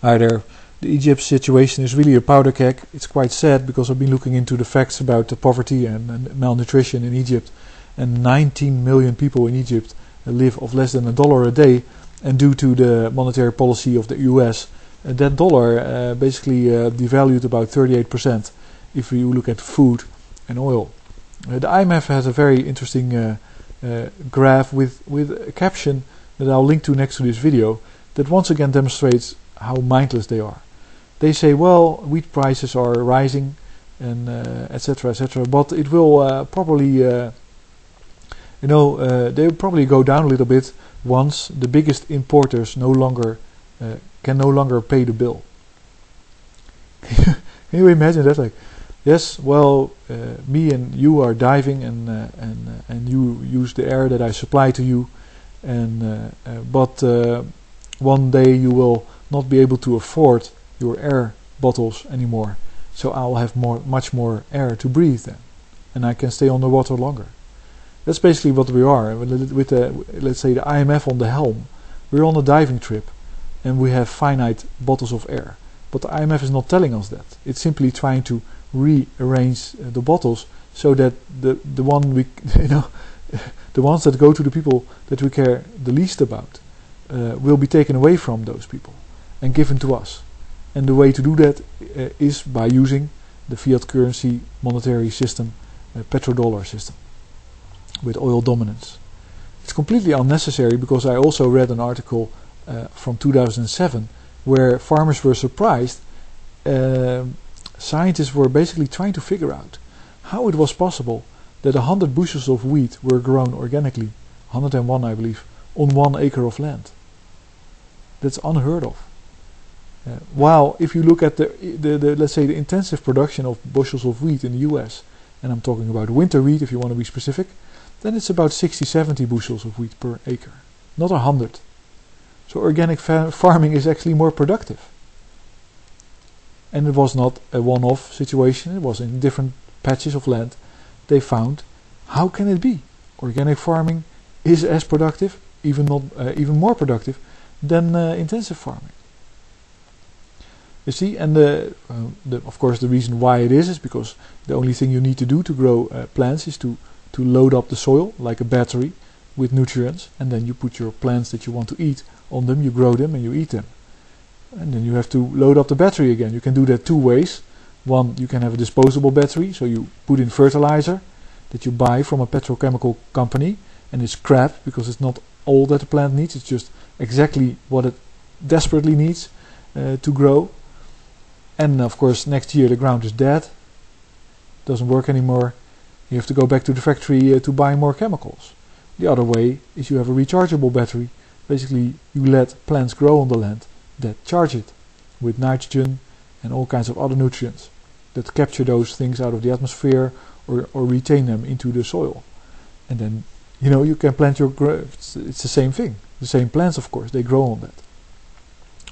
Hi there. The Egypt situation is really a powder keg. It's quite sad because I've been looking into the facts about the poverty and malnutrition in Egypt, and 19 million people in Egypt live off less than $1 a day, and due to the monetary policy of the US, that dollar basically devalued about 38% if you look at food and oil. The IMF has a very interesting graph with a caption that I'll link to next to this video that once again demonstrates how mindless they are. They say, well, wheat prices are rising and etc., but it will probably they will probably go down a little bit once the biggest importers can no longer pay the bill. Can you imagine that? Like, yes, well, me and you are diving and you use the air that I supply to you, but one day you will not be able to afford your air bottles anymore, so I'll have much more air to breathe then, and I can stay on the water longer. That's basically what we are with let's say the IMF on the helm. We're on a diving trip and we have finite bottles of air, but the IMF is not telling us that. It's simply trying to rearrange the bottles so that the ones that go to the people that we care the least about will be taken away from those people and given to us. And the way to do that is by using the fiat currency monetary system, petrodollar system, with oil dominance. It's completely unnecessary because I also read an article from 2007 where farmers were surprised. Scientists were basically trying to figure out how it was possible that 100 bushels of wheat were grown organically, 101 I believe, on 1 acre of land. That's unheard of. While if you look at the let's say the intensive production of bushels of wheat in the US, and I'm talking about winter wheat if you want to be specific, then it's about 60-70 bushels of wheat per acre, not 100. So organic farming is actually more productive. And it was not a one-off situation, it was in different patches of land. They found, how can it be? Organic farming is as productive, even more productive than intensive farming. You see, and of course the reason why it is because the only thing you need to do to grow plants is to load up the soil like a battery with nutrients, and then you put your plants that you want to eat on them, you grow them and you eat them. And then you have to load up the battery again. You can do that two ways. One, you can have a disposable battery, so you put in fertilizer that you buy from a petrochemical company, and it's crap because it's not all that the plant needs, it's just exactly what it desperately needs to grow. And of course next year the ground is dead, doesn't work anymore, you have to go back to the factory to buy more chemicals. The other way is you have a rechargeable battery. Basically you let plants grow on the land that charge it with nitrogen and all kinds of other nutrients that capture those things out of the atmosphere or retain them into the soil. And then you can plant your it's the same thing. The same plants, of course, they grow on that.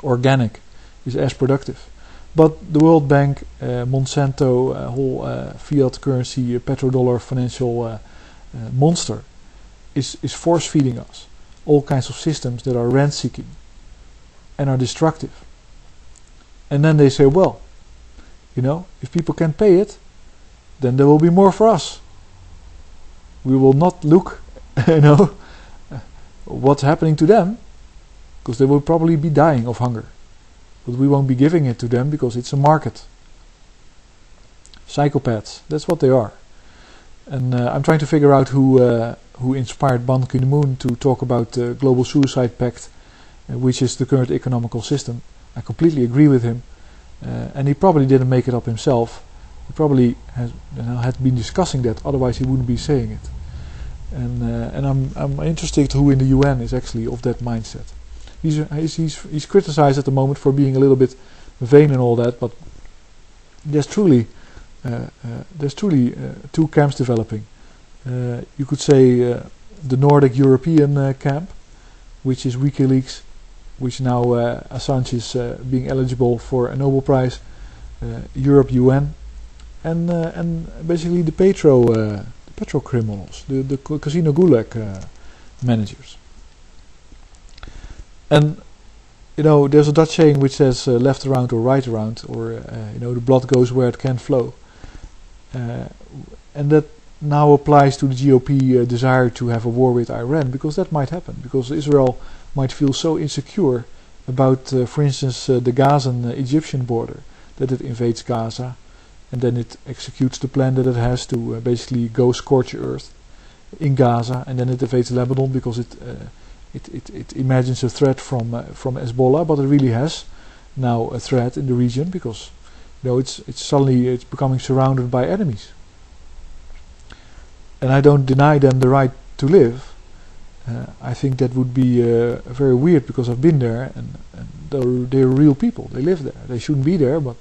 Organic is as productive. But the World Bank, Monsanto, whole fiat currency, petrodollar financial monster is force feeding us all kinds of systems that are rent seeking and are destructive. And then they say, well, if people can pay it, then there will be more for us. We will not look, what's happening to them, because they will probably be dying of hunger. But we won't be giving it to them because it's a market. Psychopats, that's what they are. And I'm trying to figure out who inspired Ban Ki-moon to talk about the Global Suicide Pact, which is the current economical system. I completely agree with him. And he probably didn't make it up himself. He probably had been discussing that, otherwise he wouldn't be saying it. And I'm interested who in the UN is actually of that mindset. He's criticized at the moment for being a little bit vain and all that, but there's truly two camps developing. You could say the Nordic European camp, which is WikiLeaks, which now Assange is being eligible for a Nobel Prize, Europe UN, and basically the petro criminals, the casino gulag managers. And there's a Dutch saying which says left around or right around, or the blood goes where it can flow, and that now applies to the GOP desire to have a war with Iran, because that might happen, because Israel might feel so insecure about, for instance, the Gazan-Egyptian border, that it invades Gaza, and then it executes the plan that it has to basically go scorch earth in Gaza, and then it invades Lebanon because it imagines a threat from Hezbollah, but it really has now a threat in the region, because it's becoming surrounded by enemies. And I don't deny them the right to live. I think that would be very weird, because I've been there, and they're real people. They live there. They shouldn't be there, but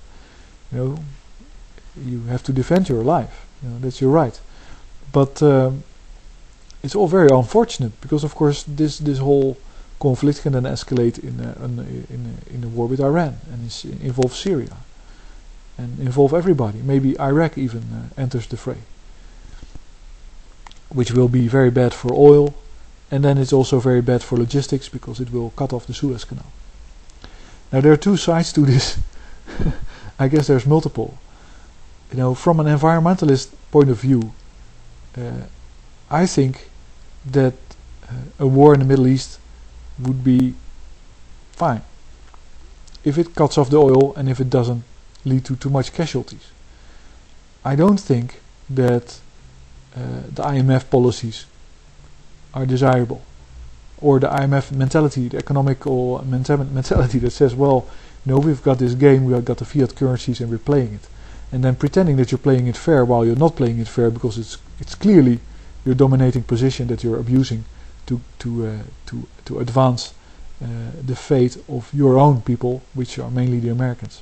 you have to defend your life. That's your right. But it's all very unfortunate, because of course this whole conflict can then escalate in a war with Iran, and involve Syria, and involve everybody. Maybe Iraq even enters the fray, which will be very bad for oil, and then it's also very bad for logistics, because it will cut off the Suez Canal. Now there are two sides to this. I guess there's multiple. From an environmentalist point of view, I think that a war in the Middle East would be fine if it cuts off the oil and if it doesn't lead to too much casualties. I don't think that the IMF policies are desirable, or the IMF mentality, the economical mentality that says, well, we've got this game, we've got the fiat currencies, and we're playing it, and then pretending that you're playing it fair while you're not playing it fair, because it's clearly your dominating position that you're abusing to advance the fate of your own people, which are mainly the Americans.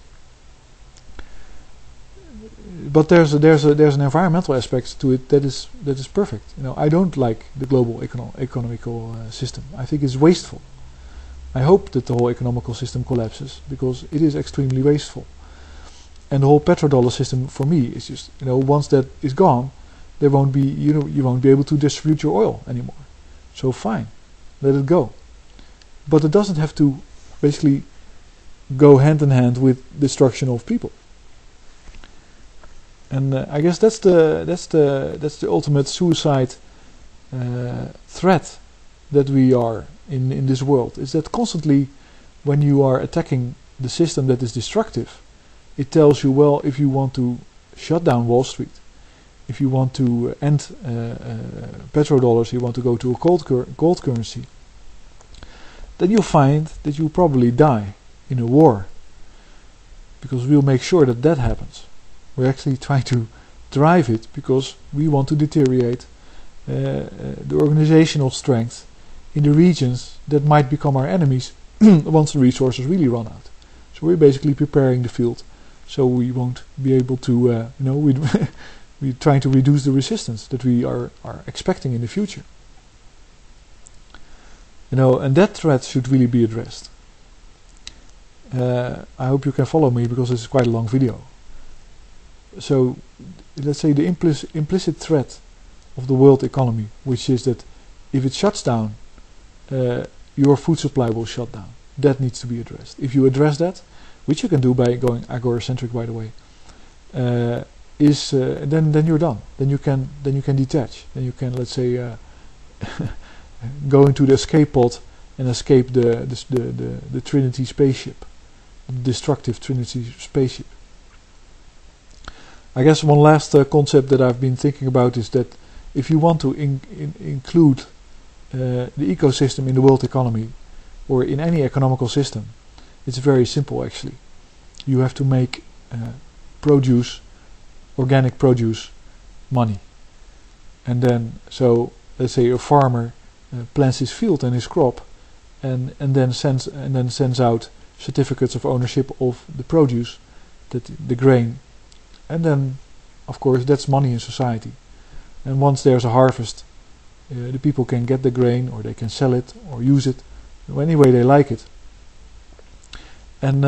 But there's an environmental aspect to it that is perfect. I don't like the global economical system. I think it's wasteful. I hope that the whole economical system collapses, because it is extremely wasteful. And the whole petrodollar system, for me, is just, once that is gone, there won't be, you won't be able to distribute your oil anymore. So fine, let it go. But it doesn't have to basically go hand in hand with destruction of people. And I guess that's the ultimate suicide threat that we are in this world. Is that constantly, when you are attacking the system that is destructive, it tells you, well, if you want to shut down Wall Street, if you want to end petrodollars, you want to go to a gold currency, then you'll find that you'll probably die in a war, because we'll make sure that happens. We're actually trying to drive it, because we want to deteriorate the organizational strength in the regions that might become our enemies once the resources really run out. So we're basically preparing the field, so we won't be able to, we're trying to reduce the resistance that we are expecting in the future. And that threat should really be addressed. I hope you can follow me, because this is quite a long video. So let's say the implicit threat of the world economy, which is that if it shuts down, your food supply will shut down. That needs to be addressed. If you address that, which you can do by going agoracentric, by the way, then you're done. Then you can detach. Then you can, let's say, go into the escape pod and escape the Trinity spaceship, the destructive Trinity spaceship. I guess one last concept that I've been thinking about is that if you want to include the ecosystem in the world economy, or in any economical system, it's very simple actually. You have to make organic produce, money. And then, so let's say a farmer plants his field and his crop, and then sends out certificates of ownership of the produce, the grain. And then, of course, that's money in society. And once there's a harvest, the people can get the grain, or they can sell it, or use it, any way they like it. And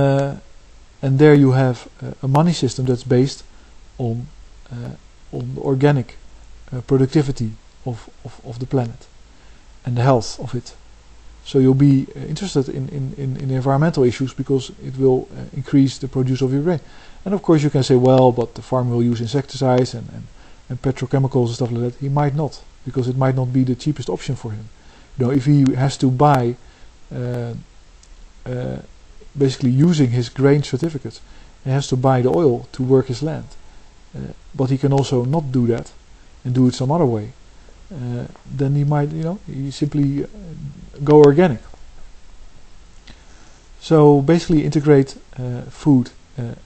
there you have a money system that's based on the organic productivity of the planet and the health of it. So you'll be interested in environmental issues because it will increase the produce of your grain. And of course you can say, well, but the farmer will use insecticides and petrochemicals and stuff like that. He might not, because it might not be the cheapest option for him. If he has to buy, basically using his grain certificates, he has to buy the oil to work his land. But he can also not do that and do it some other way. Then he might, he simply go organic. So basically integrate food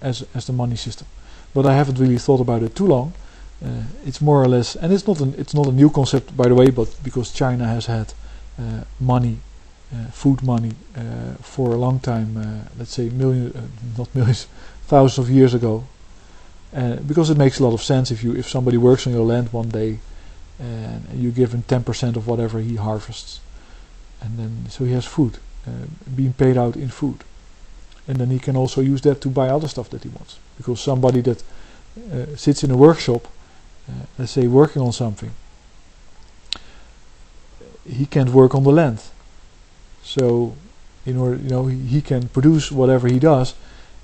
as the money system. But I haven't really thought about it too long. It's more or less, and it's not a new concept, by the way, but because China has had money, food money, for a long time, let's say not millions, thousands of years ago. Because it makes a lot of sense if somebody works on your land one day and you give him 10% of whatever he harvests, and then so he has food being paid out in food, and then he can also use that to buy other stuff that he wants. Because somebody that sits in a workshop, let's say working on something, he can't work on the land. So in order, he can produce whatever he does,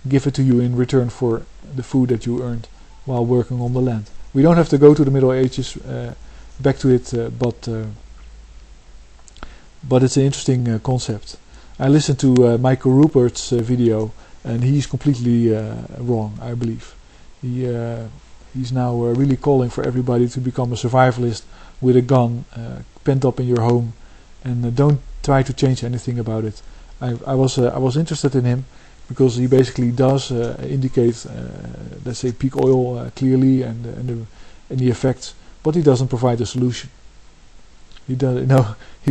give it to you in return for the food that you earned while working on the land. We don't have to go to the Middle Ages, back to it, but it's an interesting concept. I listened to Michael Rupert's video, and he's completely wrong, I believe. He's now really calling for everybody to become a survivalist with a gun, pent up in your home, and don't try to change anything about it. I was interested in him because he basically does indicate, let's say, peak oil clearly and the effects, but he doesn't provide a solution. He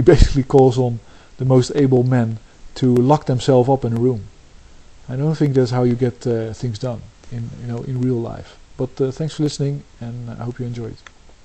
basically calls on the most able men to lock themselves up in a room. I don't think that's how you get things done in real life. But thanks for listening, and I hope you enjoyed.